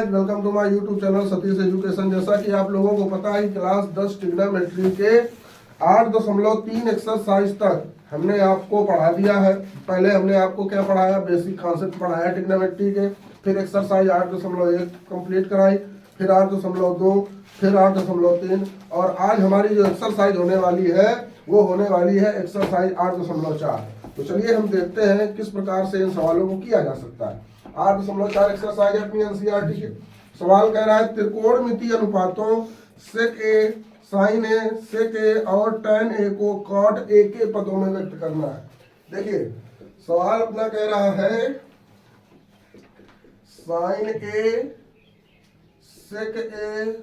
Welcome to my YouTube channel Satish education. जैसा कि आप लोगों को पता है क्लास 10 ट्रिग्नोमेट्री के 8.3 एक्सरसाइज तक हमने आपको पढ़ा दिया है। पहले हमने आपको क्या पढ़ाया, बेसिक कॉन्सेप्ट पढ़ाया ट्रिग्नोमेट्री के, फिर एक्सरसाइज 8.1 कंप्लीट कराई, फिर 8.2, फिर 8.3 और आज हमारी जो एक्सरसाइज होने वाली है वो होने वाली है एक्सरसाइज 8.4। तो चलिए हम देखते हैं किस प्रकार से इन सवालों को किया जा सकता है। 8.4 एक्सरसाइज अपनी एनसीईआरटी के सवाल कह रहा है त्रिकोणमितीय अनुपातों सेक ए, साइन ए, सेक ए और tan ए को कॉट ए के पदों में व्यक्त करना है। देखिए सवाल अपना कह रहा है साइन ए, सेक ए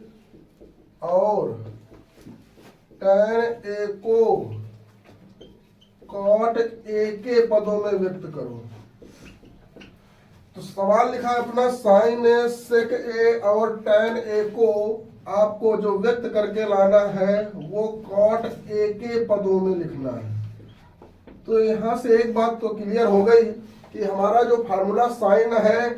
और tan ए को कॉट ए के पदों में व्यक्त करो। तो सवाल लिखा है अपना साइन ए, सेक ए और tan ए को आपको जो व्यक्त करके लाना है वो कॉट ए के पदों में लिखना है। तो यहां से एक बात तो क्लियर हो गई कि हमारा जो फार्मूला साइन है,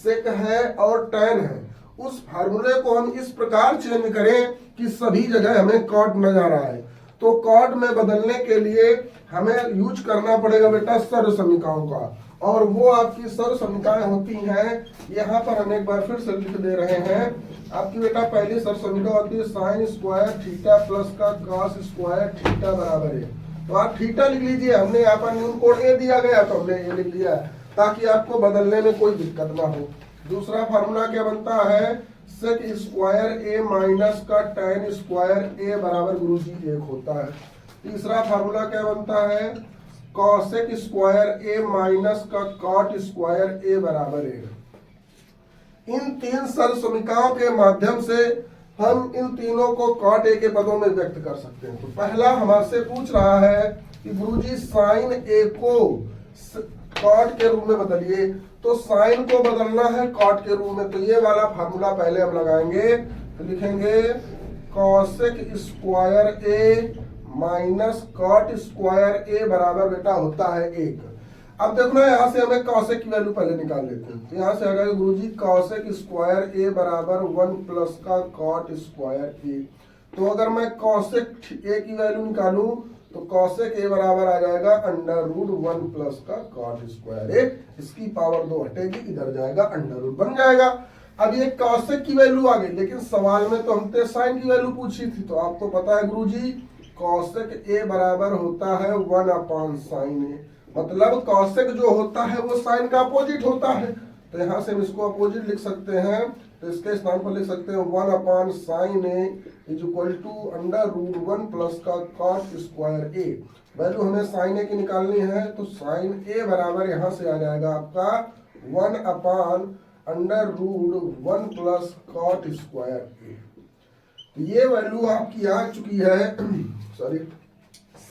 सेक है और tan है, उस फार्मूले को हम इस प्रकार चेंज करें कि सभी जगह हमें कॉट नजर आए। तो कॉट में बदलने के लिए हमें यूज करना पड़ेगा बेटा सर्व समीकरणों का, और वो आपकी सर्व समीकरण होती हैं, यहाँ पर हम एक बार फिर से लिख दे रहे हैं। आपकी बेटा पहली सर्व समीकरण होती है साइन स्क्वायर थीटा प्लस का कॉस स्क्वायर थीटा बराबर है। तो आप थीटा लिख लीजिए, हमने यहाँ पर न्यून कोड ए दिया गया तो हमने ये लिख लिया ताकि आपको बदलने में कोई दिक्कत ना हो। दूसरा फार्मूला क्या बनता है, सेक स्क्वायर ए माइनस का tan स्क्वायर ए बराबर गुरुजी 1 होता है। तीसरा फार्मूला क्या बनता है, कॉसेक स्क्वायर ए माइनस का कॉट स्क्वायर ए बराबर 1। इन तीन सर्व समीकरणों के माध्यम से हम इन तीनों को कॉट ए के पदों में व्यक्त कर सकते हैं। तो पहला हमसे पूछ रहा है कि गुरुजी साइन ए को कॉट के रूप में बदलिए। तो साइन को बदलना है कॉट के रूप में, तो ये वाला फार्मूला पहले हम लगाएंगे। तो लिखेंगे कॉसेक स्क्वायर ए माइनस कॉट स्क्वायर ए बराबर बेटा होता है 1। अब देखना यहाँ से हमें कॉसेक की वैल्यू पहले निकाल लेते हैं। तो यहाँ से आ गया गुरुजी कॉसेक स्क्वायर ए बराबर 1 प्लस का कॉट स्क्वायर ए। तो अगर मैं कॉसेक ए की वैल्यू निकालूं तो कॉसेक ए बराबर आ जाएगा √1 प्लस का कॉट स्क्वायर ए। इसकी पावर 2 हटेगी, इधर जाएगा √ बन जाएगा। अब ये कॉसेक की वैल्यू आ गई, लेकिन सवाल में तो हमने साइन की वैल्यू पूछी थी। तो आपको पता है गुरुजी कॉसेक ए बराबर होता है 1/sin ए, मतलब कॉसेक जो होता है वो साइन का अपोजिट होता है। तो यहाँ से हम इसको अपोजिट लिख सकते हैं। तो इसके स्थान पर लिख सकते हैं 1/sin a is equal to √1 plus का कॉट स्क्वायर ए। वैल्यू हमें साइन ए की निकालनी है, तो साइन ए बराबर यहाँ से आ जाएगा आपका 1/√1 प्लस कॉट स्क्वायर ए। तो ये वैल्यू आपकी आ चुकी है सॉरी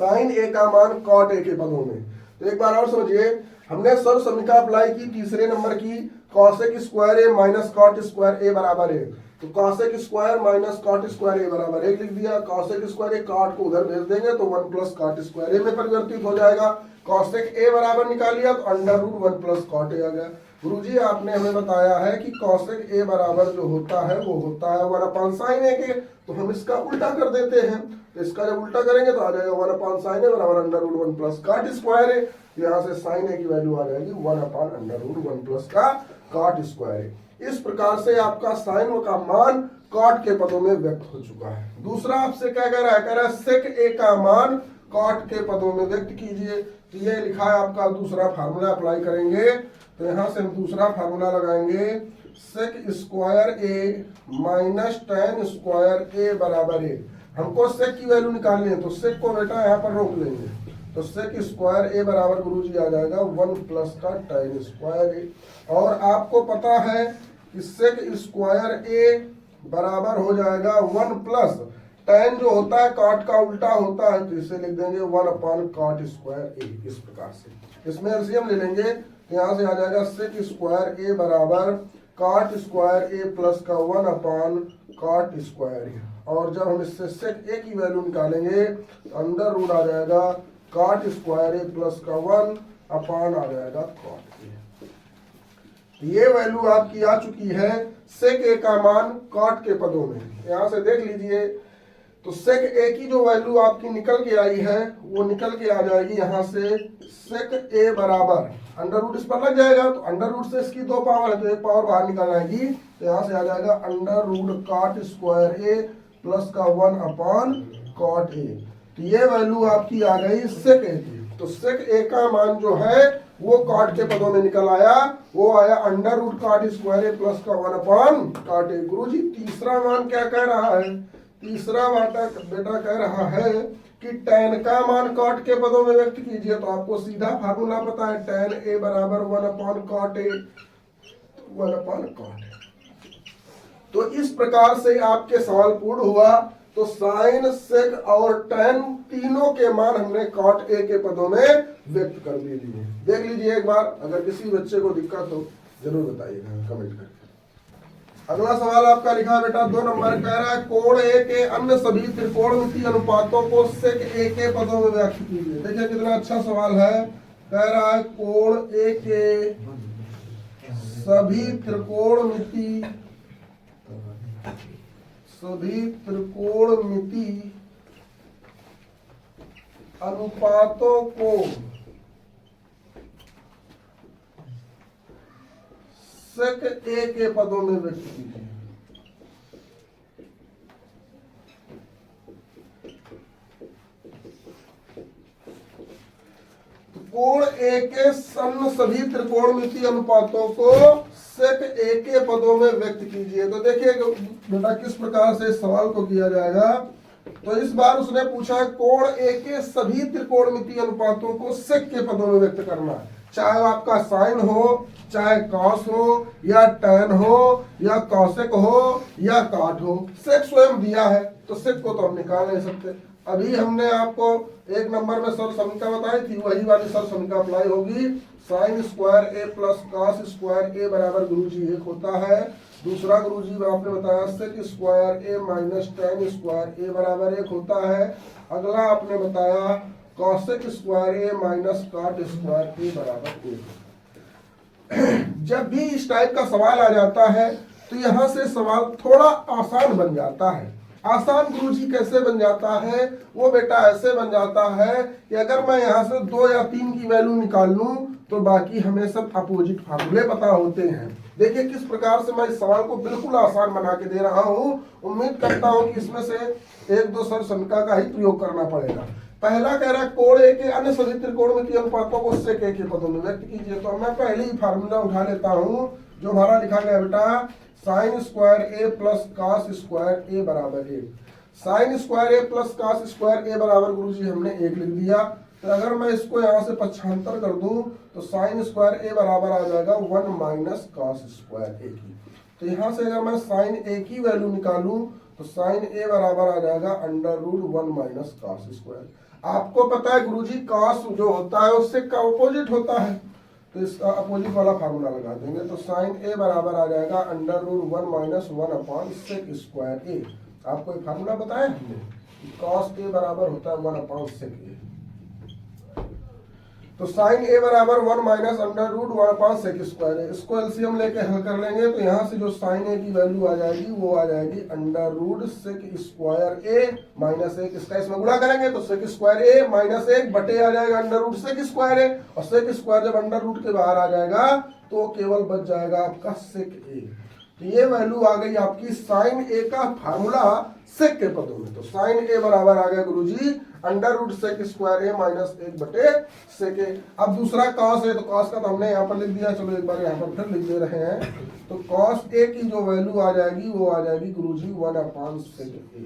साइन ए का मान कॉट ए के पदों में। तो एक बार और समझिए, हमने सर्व समीकरण अप्लाई की तीसरे नंबर की, कॉसेक स्क्वायर ए माइनस कॉट स्क्वायर ए बराबर 1। तो cosec square minus cot square ए बराबर 1 लिख दिया। कॉसेक स्क्वायर ए कॉट को उधर भेज देंगे तो 1 प्लस कॉट स्क्वायर ए में परिवर्तित हो जाएगा। कॉसेक ए बराबर निकाल लिया तो √1 प्लस कॉट ए आ गया। गुरुजी आपने हमें बताया है कि कॉसेक ए बराबर जो होता है वो होता है 1/sin ए के, तो हम इसका उल्टा कर देते हैं। तो इसका जब उल्टा करेंगे तो आ जाएगा 1/sin ए बराबर √1 प्लस कॉट स्क्वायर ए। यहाँ से साइन ए की वैल्यू आ जाएगी 1/√1 प्लस का कॉट स्क्वायर ए। इस प्रकार से आपका साइन का मान कॉट के पदों में व्यक्त हो चुका है। दूसरा आपसे क्या कह रहा है, कह रहा है सेक ए का मान कॉट के पदों में व्यक्त कीजिए। तो ये लिखा है आपका दूसरा फार्मूला अप्लाई करेंगे। तो यहाँ से हम दूसरा फार्मूला लगाएंगे, सेक स्क्वायर ए माइनस tan स्क्वायर ए बराबर 1। हमको सेक की वैल्यू निकालनी है, तो सेक को बेटा यहाँ पर रोक लेंगे। तो सेक स्क्वायर ए बराबर गुरुजी आ जाएगा 1 प्लस का tan स्क्वायर ए। और आपको पता है कि सेक स्क्वायर ए बराबर हो जाएगा 1 प्लस tan जो होता है कॉट का उल्टा होता है, तो इसे लिख देंगे 1/cot स्क्वायर ए। इस प्रकार से इसमें एलसीएम ले लेंगे, तो यहाँ से आ जाएगा सेक स्क्वायर ए बराबर कॉट स्क्वायर ए प्लस का 1/cot स्क्वायर ए। और जब हम इससे सेक ए की वैल्यू निकालेंगे तो अंदर रूट आ जाएगा कॉट स्क्वायर ए प्लस का 1 आ जाएगा कॉट ए। ये वैल्यू आपकी आ चुकी है सेक ए का मान कॉट के पदों में। यहां से देख लीजिए, तो सेक ए की जो वैल्यू आपकी निकल के आई है वो निकल के आ जाएगी यहां से सेक ए बराबर अंडर रूट इस पर लग जाएगा, तो अंडर रूट से इसकी 2 पावर है तो 1 पावर बाहर निकल आएगी, तो यहां से आ जाएगा अंडर रूट कॉट स्क्वायर ए प्लस का 1 अपॉन कॉट ए। तो ये वैल्यू आपकी आ गई सेक ए की। तो सेक ए का मान जो है वो कॉट के पदों में निकल आया, वो आया अंडर रूट कॉट स्क्वायर ए प्लस का 1 अपॉन कॉट ए। गुरुजी तीसरा मान क्या कह रहा है? तीसरा बेटा कह रहा है कि tan का मान कॉट के पदों में व्यक्त कीजिए। तो आपको सीधा फार्मूला पता है, tan a बराबर 1 upon cot a, 1 upon cot a. तो इस प्रकार से आपके सवाल पूर्ण हुआ। तो साइन, सेक और tan तीनों के मान हमने कॉट ए के पदों में व्यक्त कर दिए। देख लीजिए एक बार, अगर किसी बच्चे को दिक्कत हो जरूर बताइएगा कमेंट करके। अगला सवाल आपका लिखा है बेटा 2 नंबर, कह रहा है कोण ए के अन्य सभी त्रिकोणमितीय अनुपातों को सेक ए के पदों में व्यक्त कीजिए। देखिए कितना अच्छा सवाल है। कह रहा है कोण ए के सभी त्रिकोणमिति अनुपातों को सेक ए के पदों में व्यक्त कीजिए। तो कोण ए के सभी त्रिकोणमितीय अनुपातों को सेक ए के पदों में व्यक्त कीजिए। तो देखिए बेटा किस प्रकार से इस सवाल को किया जाएगा। तो इस बार उसने पूछा कोण ए के सभी त्रिकोणमितीय अनुपातों को सेक के पदों में व्यक्त करना है, चाहे आपका साइन हो, चाहे कॉस हो, या टैन हो, या कॉसेक हो, या काट हो। सेक स्वयं दिया है तो सेक को तो हम निकाल नहीं सकते। अभी हमने आपको 1 नंबर में सरल समीकरण बताई थी, वही वाली सरल समीकरण अप्लाई होगी। साइन स्क्वायर ए प्लस कॉस स्क्वायर ए बराबर गुरुजी 1 होता है। दूसरा गुरुजी आपने बताया सेक स्क्वायर ए माइनस टैन स्क्वायर ए बराबर 1 होता है। अगला आपने बताया कॉसेक स्क्वायर ए माइनस कॉट स्क्वायर ए बराबर 1। जब भी इस टाइप का सवाल आ जाता है तो यहां से सवाल थोड़ा आसान बन जाता है। आसान गुरुजी कैसे बन जाता है? वो बेटा ऐसे बन जाता है कि अगर मैं यहाँ से 2 या 3 की वैल्यू निकाल लूं तो बाकी हमें सब अपोजिट फार्मूले पता होते हैं। देखिए किस प्रकार से मैं इस सवाल को बिल्कुल आसान बना के दे रहा हूं। उम्मीद करता हूं कि इसमें से 1-2 सरल समीकरण का ही प्रयोग करना पड़ेगा। पहला कह रहा है कोण ए के अन्य सभी त्रिकोणमितीय अनुपातों को सेक ए के पदों में व्यक्त कीजिए। तो मैं पहले ही फार्मूला उठा लेता हूं जो हमारा लिखा गया बेटा साइन स्क्वायर ए प्लस कॉस स्क्वायर ए बराबर 1। साइन स्क्वायर ए प्लस कॉस स्क्वायर ए बराबर गुरुजी हमने 1 लिख दिया। तो अगर मैं इसको यहाँ से पक्षांतर कर दूं तो साइन स्क्वायर ए बराबर आ जाएगा 1 माइनस कॉस स्क्वायर ए की। तो यहाँ से अगर मैं साइन ए की वैल्यू निकालूं तो साइन ए बराबर आ जाएगा under root 1 minus cos square. आपको पता है गुरुजी कॉस जो होता है उससे का अपोजिट होता है, तो इसका अपोजिट वाला फार्मूला लगा देंगे। तो साइन ए बराबर आ जाएगा under root 1 minus 1 upon sec square A. आपको एक फार्मूला बताया हमने, कॉस ए बराबर होता है 1 अपॉन सेक ए। तो साइन ए बराबर 1 minus under root 1 upon sec square है। इसको एलसीएम लेके हल कर लेंगे तो यहाँ से जो साइन ए की वैल्यू आ जाएगी वो आ जाएगी अंडर रूट सेक स्क्वायर ए माइनस 1। इसका इसमें गुणा करेंगे तो सेक स्क्वायर ए माइनस 1 बटे आ जाएगा under root sec square A, और सेक स्क्वायर जब अंडर रूट के बाहर आ जाएगा तो केवल बच जाएगा आपका सेक ए। तो ये वैल्यू आ गई आपकी साइन ए का फार्मूला सेक के पदों में। तो साइन ए बराबर आ गया गुरुजी अंडर रूट सेक स्क्वायर ए माइनस 1 बटे सेक ए। अब दूसरा कॉस है तो कॉस का तो हमने यहाँ पर लिख दिया, चलो एक बार यहाँ पर फिर लिख दे रहे हैं। तो कॉस ए की जो वैल्यू आ जाएगी वो आ जाएगी गुरुजी 1 अपॉन सेक ए।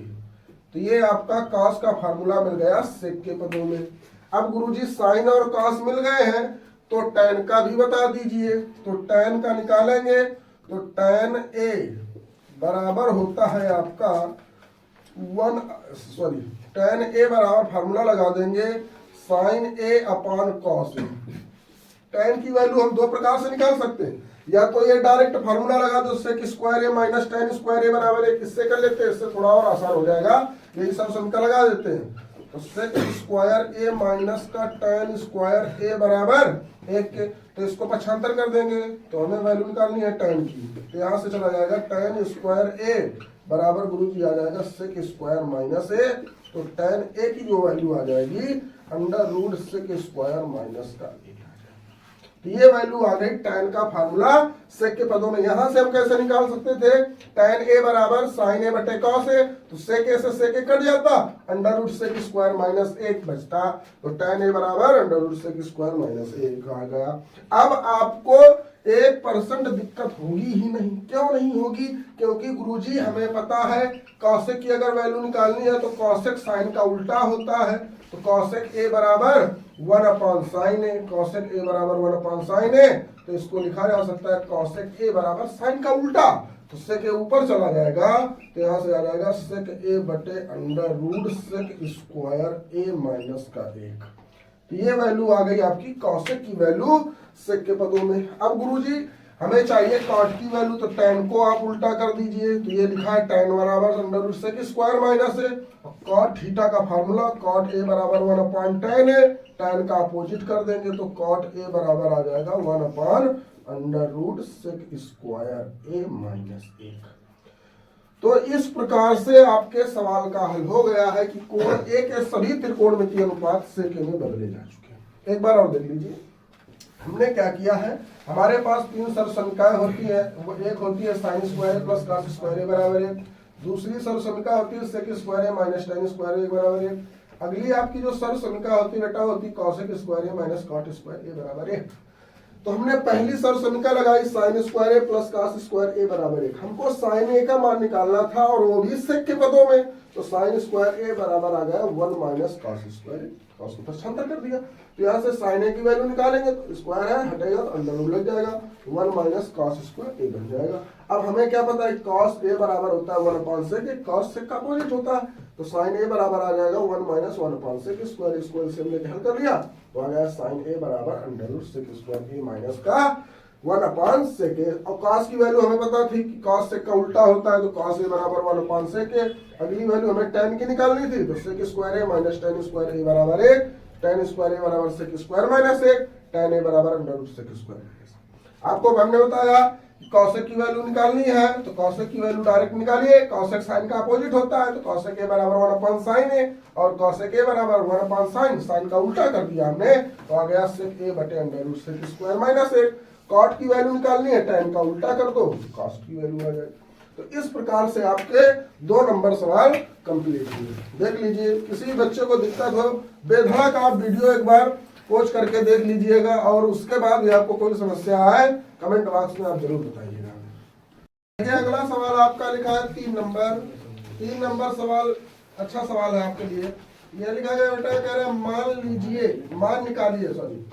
तो ये आपका कॉस का फार्मूला मिल गया सेक के पदों में। अब गुरुजी साइन और कॉस मिल गए हैं तो टैन का भी बता दीजिए। तो टैन का निकालेंगे तो टैन ए बराबर होता है आपका टैन ए बराबर फार्मूला लगा देंगे sign A upon cos A. Tan की वैल्यू हम 2 प्रकार से निकाल सकते हैं, या तो ये डायरेक्ट फार्मूला लगा दो सेक स्क्वायर ए माइनस टैन स्क्वायर ए बराबर 1, इससे कर लेते हैं, इससे थोड़ा और आसान हो जाएगा। यही सब समीकरण लगा देते हैं। तो सेक स्क्वायर ए माइनस का tan स्क्वायर ए बराबर 1 के, तो इसको पक्षांतर कर देंगे तो हमें वैल्यू निकालनी है tan की, तो यहाँ से चला जाएगा tan स्क्वायर ए बराबर गुरुजी आ जाएगा सेक स्क्वायर माइनस ए, तो tan ए की जो वैल्यू आ जाएगी under root sec square minus का ए। तो ये वैल्यू आ गई tan का फार्मूला सेक के पदों में। यहां से हम कैसे निकाल सकते थे, tan ए बराबर साइन ए बटे कॉस ए, तो सेक ए से सेक ए कट जाता, under root sec square minus 1 बचता, तो tan ए बराबर under root sec square minus 1 आ गया। अब आपको 1% दिक्कत होगी ही नहीं। क्यों नहीं होगी, क्योंकि गुरुजी हमें पता है कॉसेक की अगर वैल्यू निकालनी है तो कॉसेक साइन का उल्टा होता है, तो कॉसेक ए बराबर 1 अपॉन साइन ए, कॉसेक ए बराबर 1 अपॉन साइन ए, तो इसको लिखा जा सकता है कॉसेक ए बराबर साइन का उल्टा, तो सेक ए ऊपर चला जाएगा, तो यहां से आ जाएगा सेक ए बटे अंडर रूट सेक स्क्वायर ए माइनस का 1। तो ये वैल्यू आ गई आपकी कॉसेक की वैल्यू सेक के पदों में। अब गुरुजी हमें चाहिए कॉट की वैल्यू, तो tan को आप उल्टा कर दीजिए, तो ये लिखा है tan बराबर under root sec square minus A, cot theta का फार्मूला कॉट ए बराबर 1 अपॉन tan ए, tan का अपोजिट कर देंगे तो कॉट ए बराबर आ जाएगा 1 upon under root sec square ए माइनस 1। तो इस प्रकार से आपके सवाल का हल हो गया है कि कोण ए के सभी त्रिकोणमितीय अनुपात सेक ए में बदले जा चुके हैं। एक बार और देख लीजिए, हमने क्या किया है, हमारे पास 3 सरसमीकाएं होती है, वो एक होती है sine square plus cos square ए बराबर 1, दूसरी सरसमीका होती है सेक स्क्वायर ए माइनस tan स्क्वायर ए बराबर 1, अगली आपकी जो सरसमीका होती है बेटा होती है कॉसेक स्क्वायर ए माइनस कॉट स्क्वायर ए बराबर 1। तो हमने पहली सरसमीका लगाई साइन स्क्वायर ए प्लस कॉस स्क्वायर ए बराबर 1, हमको साइन ए का मान निकालना था और वो भी सेक के पदों में, तो साइन स्क्वायर ए बराबर आ गया 1 माइनस कॉस स्क्वायर ए, कॉस को पक्षांतर कर दिया, तो यहाँ से साइन ए की वैल्यू निकालेंगे तो स्क्वायर है हटेगा तो अंडर रूट लग जाएगा, 1 माइनस कॉस स्क्वायर ए बन जाएगा। अब हमें क्या पता है कॉस ए बराबर होता है 1 अपॉन सेक, कॉस सेक का अपोजिट होता है, तो साइन ए बराबर आ जाएगा 1 minus 1 upon sec square, square से हमने हल कर लिया, तो आ गया साइन ए बराबर अंडर रूट सेक स्क्वायर ए माइनस का 1 अपॉन सेक ए। और कॉस की वैल्यू हमें पता थी कि कॉस सेक का उल्टा होता है, तो कॉस ए बराबर 1 अपॉन सेक ए। अगली वैल्यू हमें tan की निकालनी थी, तो सेक स्क्वायर ए माइनस tan स्क्वायर ए बराबर 1, tan स्क्वायर ए बराबर sec square minus 1, tan a बराबर under root sec square minus. आपको हमने बताया कि कॉसेक की वैल्यू निकालनी है, तो कॉसेक की वैल्यू डायरेक्ट निकालिए, कॉसेक साइन का अपोजिट होता है, तो कॉसेक ए बराबर 1 अपॉन साइन ए, और कॉसेक ए बराबर 1 अपॉन साइन, साइन का उल्टा कर दिया हमने, तो आ गया सेक ए बटे under root sec square minus 1। Cot की वैल्यू निकालनी है, tan का उल्टा कर दो, कॉस्ट की वैल्यू आ जाएगी। तो इस प्रकार से आपके 2 नंबर सवाल कंप्लीट हुए। देख लीजिए, किसी बच्चे को दिक्कत हो बेधड़क आप वीडियो एक बार कोच करके देख लीजिएगा, और उसके बाद भी आपको कोई समस्या आए कमेंट बॉक्स में आप जरूर बताइएगा। देखिए अगला सवाल आपका लिखा है 3 नंबर सवाल, अच्छा सवाल है आपके लिए। यह लिखा गया बेटा, कह रहे हैं मान लीजिए, मान निकालिए, सॉरी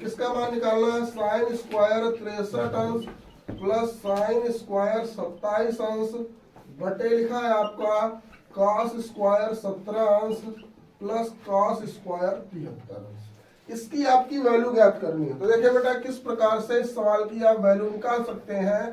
किसका मान निकालना है, साइन स्क्वायर 63 अंश प्लस साइन स्क्वायर 27 अंश बटे लिखा है आपका कॉस स्क्वायर 17 अंश प्लस कॉस स्क्वायर 73 अंश। इसकी आपकी वैल्यू ज्ञात करनी है। तो देखिए बेटा किस प्रकार से इस सवाल की आप वैल्यू निकाल सकते हैं।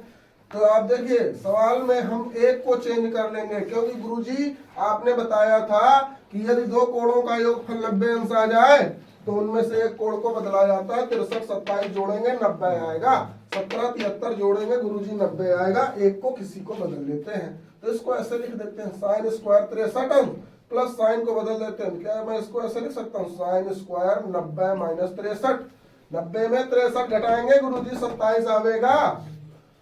तो आप देखिए सवाल में हम एक को चेंज कर लेंगे, क्योंकि गुरुजी आपने बताया था कि यदि 2 कोणों का योगफल 90 अंश आ जाए तो उनमें से एक कोण को बदला जाता है। 63 27 जोड़ेंगे 90 आएगा, 17 73 जोड़ेंगे गुरुजी 90 आएगा, एक को किसी को बदल लेते हैं। तो इसको ऐसे लिख देते हैं साइन स्क्वायर 63 अंश प्लस साइन को बदल देते हैं, क्या मैं इसको ऐसे लिख सकता हूँ साइन स्क्वायर 90 माइनस 63, 90 में 63 घटाएंगे गुरुजी 27 आवेगा,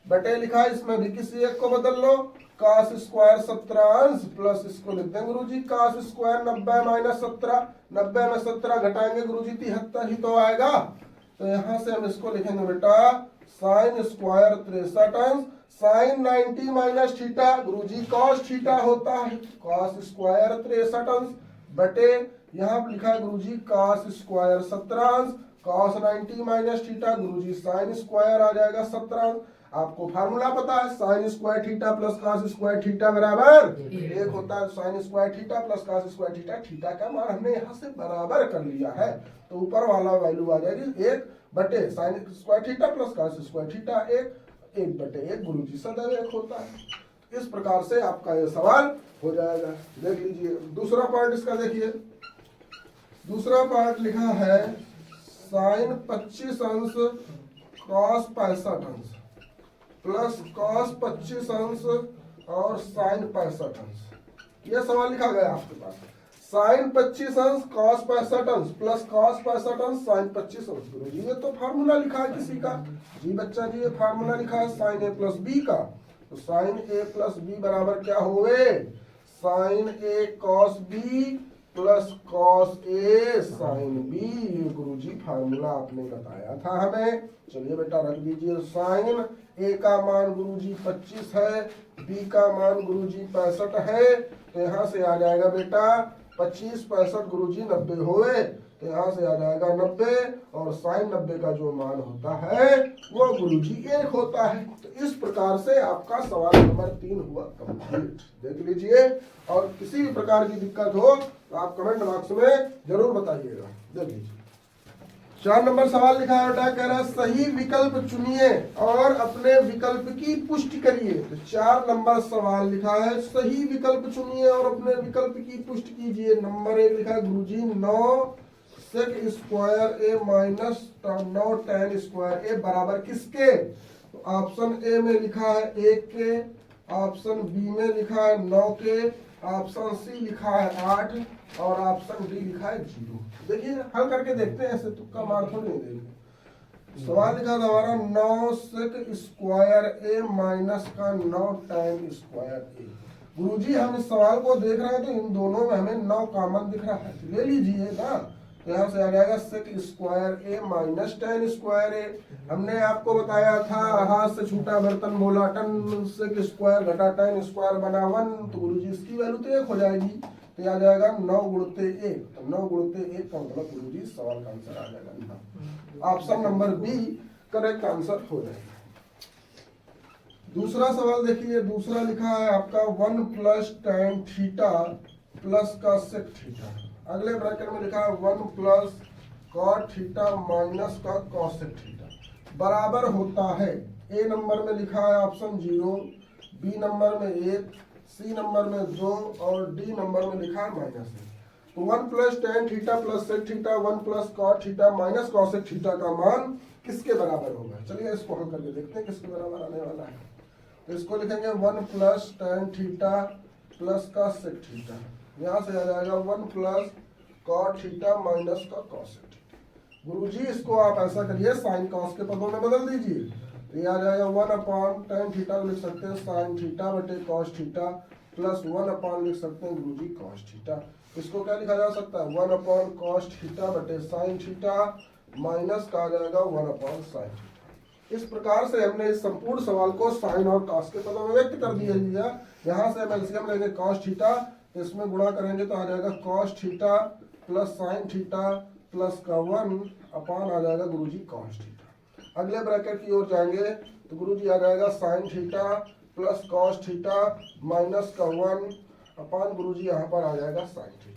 बटे लिखा है इसमें भी किसी एक को बदल लो, कास स्क्वायर 17 अंश प्लस इसको लिखते हैं गुरुजी कास स्क्वायर 90 माइनस 17, 90 में 17 घटाएंगे गुरुजी 73 ही तो आएगा। तो यहाँ से हम इसको लिखेंगे बेटा साइन स्क्वायर 63 अंश साइन 90 माइनस थीटा गुरुजी कॉस थीटा होता है, कॉस स्क्वायर 63 अंश बटे यहाँ लिखा है गुरुजी कॉस स्क्वायर 17 अंश कॉस 90 माइनस थीटा गुरुजी साइन स्क्वायर आ जाएगा 17 अंश। आपको फार्मूला पता है sine square theta plus cos square theta बराबर 1 होता है। Sine square theta plus cos square theta, theta का मान हमने यहाँ से बराबर कर लिया है, तो ऊपर वाला वैल्यू आ जाएगी 1 बटे sign square theta plus cos square theta 1 बटे 1 गुरुजी सदैव 1 होता है। इस प्रकार से आपका ये सवाल हो जाएगा। देख लीजिए दूसरा पॉइंट इसका देखिए, दूसरा पार्ट लिखा है साइन 25 अंश कॉस 65 अंश प्लस कॉस 25 अंश और साइन 65 अंश। यह सवाल लिखा गया आपके पास, साइन 25 अंश कॉस 65 अंश प्लस कॉस 65 अंश साइन 25 अंश। गुरुजी ये तो फार्मूला लिखा है किसी का। जी बच्चा जी, ये फार्मूला लिखा है साइन ए प्लस बी का। तो साइन ए प्लस बी बराबर क्या हुए, sign A cos B plus cos A sine B. ये गुरुजी फार्मूला आपने बताया था हमें। चलिए बेटा रख दीजिए, साइन ए का मान गुरुजी 25 है, बी का मान गुरुजी 65 है। तो यहाँ से आ जाएगा बेटा 25 65 गुरुजी 90 हुए, तो यहाँ से आ जाएगा 90 और साइन 90 का जो मान होता है वो गुरुजी 1 होता है। तो इस प्रकार से आपका सवाल नंबर 3 हुआ कंप्लीट। देख लीजिए, और किसी भी प्रकार की दिक्कत हो तो आप कमेंट बॉक्स में जरूर बताइएगा। देख लीजिए 4 नंबर सवाल लिखा है बेटा, कह रहा है सही विकल्प चुनिए और अपने विकल्प की पुष्टि करिए। तो 4 नंबर सवाल लिखा है, सही विकल्प चुनिए और अपने विकल्प की पुष्टि कीजिए। नंबर 1 लिखा है गुरुजी 9 सेक स्क्वायर ए माइनस 9 tan स्क्वायर ए बराबर किसके। तो ऑप्शन ए में लिखा है 1 के, ऑप्शन बी में लिखा है 9 के, ऑप्शन सी लिखा है 8 और ऑप्शन डी लिखा है 0। देखिए हल करके देखते हैं, ऐसे तुक्का मार थोड़ी नहीं देंगे। सवाल लिखा था हमारा 9 सेक स्क्वायर ए माइनस का 9 tan स्क्वायर ए। गुरुजी हम इस सवाल को देख रहे हैं तो इन दोनों में हमें 9 कॉमन दिख रहा है, ले लीजिए ना। तो यहाँ से आ जाएगा सेक स्क्वायर ए माइनस tan स्क्वायर ए। हमने आपको बताया था हाथ से छूटा बर्तन बोला टन, सेक स्क्वायर घटा tan स्क्वायर बना 1। तो गुरुजी इसकी वैल्यू तो 1 हो जाएगी। तो आ जाएगा 9 गुणते 1। तो 9 गुणते 1 का मतलब गुरुजी सवाल का आंसर आ जाएगा। Option number B correct answer हो जाएगा। दूसरा सवाल देखिए, दूसरा लिखा है आपका 1 प्लस tan थीटा प्लस का सेक थीटा। अगले ब्रैकेट में लिखा है 1 प्लस कॉट थीटा माइनस का कॉसेक थीटा बराबर होता है। ए नंबर में लिखा है ऑप्शन 0, बी नंबर में 1, सी नंबर में 2 और डी नंबर में लिखा है -1। तो 1 plus tan theta plus sec theta 1 plus cot theta minus cosec theta का मान किसके बराबर होगा। चलिए इसको हल करके देखते हैं किसके बराबर आने वाला है। तो इसको लिखेंगे 1 प्लस tan थीटा प्लस का सेक थीटा। यहाँ से आ जाएगा 1 प्लस कॉट थीटा माइनस का कॉसेक थीटा। गुरुजी इसको आप ऐसा करिए साइन कॉस के पदों में बदल दीजिए। तो ये आ जाएगा 1 अपॉन tan थीटा लिख सकते हैं साइन थीटा बटे कॉस थीटा प्लस 1 अपॉन लिख सकते हैं गुरुजी कॉस थीटा। इसको क्या लिखा जा सकता है 1 अपॉन कॉस थीटा बटे साइन थीटा माइनस का आ जाएगा 1 अपॉन साइन थीटा। इस प्रकार से हमने इस संपूर्ण सवाल को साइन और कॉस के पदों में व्यक्त कर दिया। यहाँ से हम एलसीएम लेंगे कॉस थीटा, इसमें गुणा करेंगे तो आ जाएगा cos theta plus sine theta plus का 1 अपॉन आ जाएगा गुरुजी कॉस थीटा। अगले ब्रैकेट की ओर जाएंगे तो गुरुजी आ जाएगा sine theta plus cos theta minus का 1 अपॉन गुरुजी यहाँ पर आ जाएगा साइन थीटा।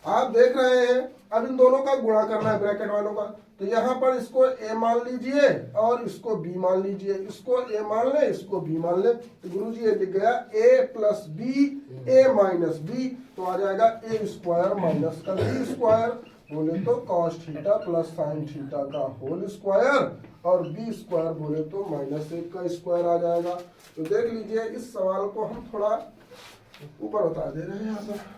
आप देख रहे हैं अब इन दोनों का गुणा करना है ब्रैकेट वालों का। तो यहाँ पर इसको a मान लीजिए और इसको b मान लीजिए। इसको a मान ले, इसको b मान ले। तो गुरुजी ये लिख गया a plus b a minus b. तो आ जाएगा a स्क्वायर माइनस का b स्क्वायर, बोले तो cos theta plus sine theta का होल स्क्वायर और b स्क्वायर बोले तो -1 का स्क्वायर आ जाएगा। तो देख लीजिए इस सवाल को हम थोड़ा ऊपर बता दे रहे हैं।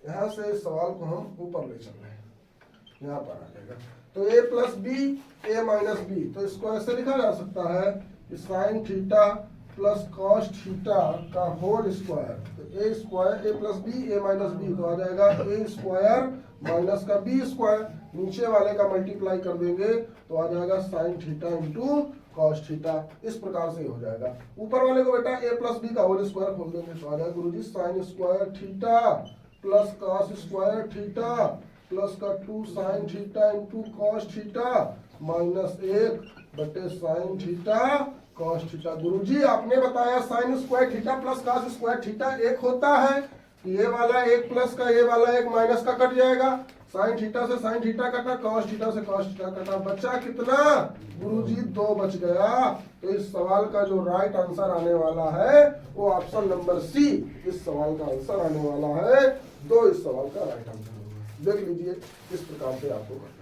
यहाँ से इस सवाल को हम ऊपर ले चल रहे हैं, यहाँ पर आ जाएगा। तो a plus b a minus b, तो इसको ऐसे लिखा जा सकता है कि sine theta plus cos theta का होल स्क्वायर। तो a square a plus b a minus b, तो आ जाएगा a स्क्वायर माइनस का b स्क्वायर। नीचे वाले का मल्टीप्लाई कर देंगे तो आ जाएगा sine theta into cos theta. इस प्रकार से हो जाएगा। ऊपर वाले को बेटा a प्लस बी का होल स्क्वायर खोल देंगे तो आ जाएगा गुरुजी sine square theta plus cos square theta plus का 2 sine theta into cos theta -1 बटे साइन थीटा कॉस थीटा। गुरुजी आपने बताया sine square theta plus cos square theta 1 होता है। ये वाला एक प्लस का, ये वाला एक माइनस का कट जाएगा, साइन थीटा से साइन थीटा कटा, कॉस थीटा से कॉस थीटा कटा, बचा कितना गुरुजी 2 बच गया। तो इस सवाल का जो राइट आंसर आने वाला है वो ऑप्शन नंबर सी इस सवाल का आंसर आने वाला है। 2 इस सवाल का राइट आंसर होगा। देख लीजिए इस प्रकार से आपको करना है।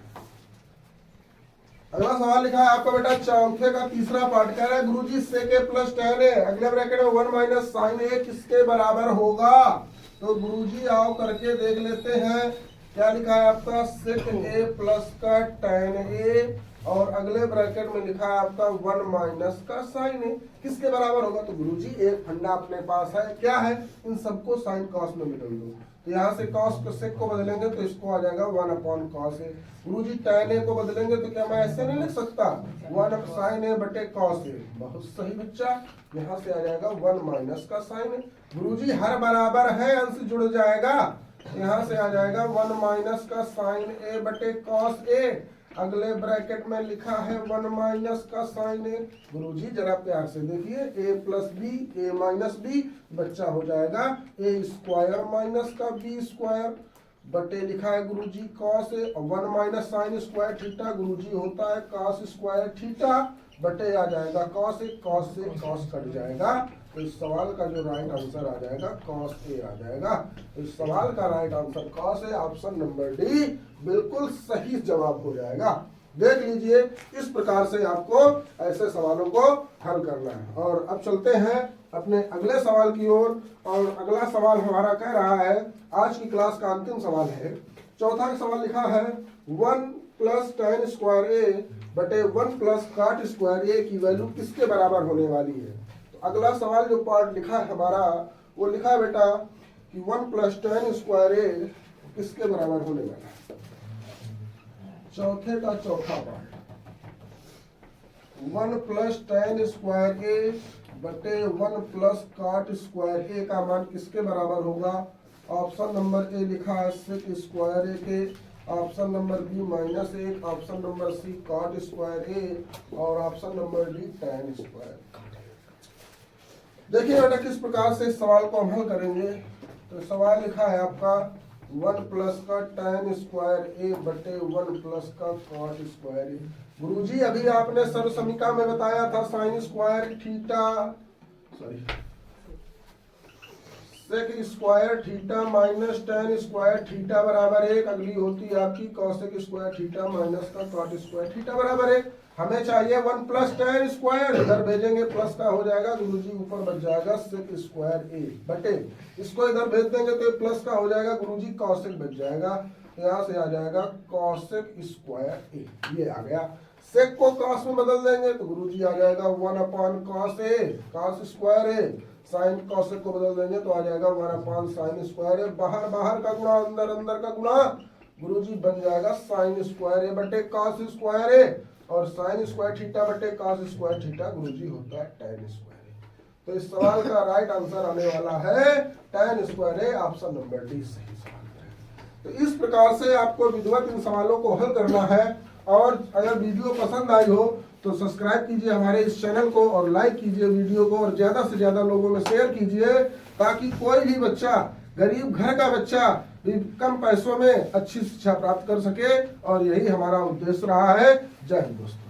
अगला सवाल लिखा है आपका बेटा चौथे का तीसरा पार्ट, कह रहा है गुरुजी sec a plus tan a अगले ब्रैकेट में 1 माइनस साइन a किसके बराबर होगा। तो गुरुजी आओ करके देख लेते हैं क्या लिखा है आपका sec a प्लस का tan a और अगले ब्रैकेट में लिखा है आपका 1 माइनस का साइन a किसके बराबर होगा। तो गुरुजी एक फंडा अपने पास है, क्या है, इन सबको साइन कॉस में बदल दो। तो यहाँ से कॉस को सेक को बदलेंगे तो इसको आ जाएगा 1 upon cos A. Guruji tan a को बदलेंगे तो क्या मैं ऐसे नहीं लिख सकता 1 साइन ए बटे कॉस ए। बहुत सही बच्चा, यहाँ से आ जाएगा 1 माइनस का साइन ए। गुरुजी हर बराबर है अंश जुड़ जाएगा, यहाँ से आ जाएगा 1 माइनस का साइन ए बटे कॉस ए। अगले ब्रैकेट में लिखा है 1 माइनस का साइन ए। गुरुजी जरा प्यार से देखिए a plus b a minus b बच्चा हो जाएगा a स्क्वायर माइनस का b स्क्वायर बटे लिखा है गुरुजी cos a. 1 minus sine square theta गुरुजी होता है कॉस स्क्वायर थीटा बटे आ जाएगा कॉस ए। कॉस से कॉस कट जाएगा तो इस सवाल का जो राइट आंसर आ जाएगा कॉस ए आ जाएगा। तो इस सवाल का right answer cos A, option number D बिल्कुल सही जवाब हो जाएगा। देख लीजिए इस प्रकार से आपको ऐसे सवालों को हल करना है। और अब चलते हैं अपने अगले सवाल की ओर। और अगला सवाल हमारा कह रहा है, आज की क्लास का अंतिम सवाल है, चौथा सवाल लिखा है 1 प्लस tan स्क्वायर ए बटे 1 प्लस cot स्क्वायर ए की वैल्यू किसके बराबर होने वाली है। तो अगला सवाल जो पार्ट लिखा है हमारा वो लिखा है बेटा कि 1 प्लस tan स्क्वायर ए किसके बराबर होने वाला है। चौथे का चौथा पार्ट 1 प्लस tan स्क्वायर ए बटे 1 प्लस cot स्क्वायर ए का मान किसके बराबर होगा। ऑप्शन नंबर ए लिखा है sec स्क्वायर ए के, option number B minus 1, option number C cot square A और option number D tan square. देखिए बेटा किस प्रकार से इस सवाल को हम हल करेंगे। तो सवाल लिखा है आपका 1 प्लस का tan स्क्वायर ए बटे 1 प्लस का cot स्क्वायर ए। गुरुजी अभी आपने सर्व समीकरण में बताया था sine square theta sec square theta minus tan square theta बराबर 1। अगली होती है आपकी कॉसेक स्क्वायर थीटा माइनस का cot स्क्वायर थीटा बराबर 1। हमें चाहिए 1 प्लस tan स्क्वायर, इधर भेजेंगे प्लस का हो जाएगा गुरुजी, ऊपर बच जाएगा सेक स्क्वायर ए बटे इसको इधर भेज देंगे तो प्लस का हो जाएगा गुरुजी कॉसेक बच जाएगा। यहाँ से आ जाएगा कॉसेक स्क्वायर ए, ये आ गया। सेक को कॉस में बदल देंगे तो गुरुजी आ जाएगा 1 upon cos a cos square A. Sign cosec को बदल देंगे तो आ जाएगा 1 अपॉन साइन स्क्वायर ए। बाहर बाहर का गुणा अंदर अंदर का गुणा गुरुजी बन जाएगा साइन स्क्वायर ए बटे कॉस स्क्वायर ए और साइन स्क्वायर थीटा बटे कॉस स्क्वायर थीटा गुरुजी होता है tan स्क्वायर ए। तो इस सवाल का राइट आंसर आने वाला है tan स्क्वायर ए, ऑप्शन नंबर डी सही सवाल है। तो इस प्रकार से आपको विधिवत इन सवालों को हल करना है। और अगर वीडियो पसंद आई हो तो सब्सक्राइब कीजिए हमारे इस चैनल को और लाइक कीजिए वीडियो को और ज्यादा से ज्यादा लोगों में शेयर कीजिए ताकि कोई भी बच्चा, गरीब घर का बच्चा भी कम पैसों में अच्छी शिक्षा प्राप्त कर सके। और यही हमारा उद्देश्य रहा है। जय हिंद दोस्तों।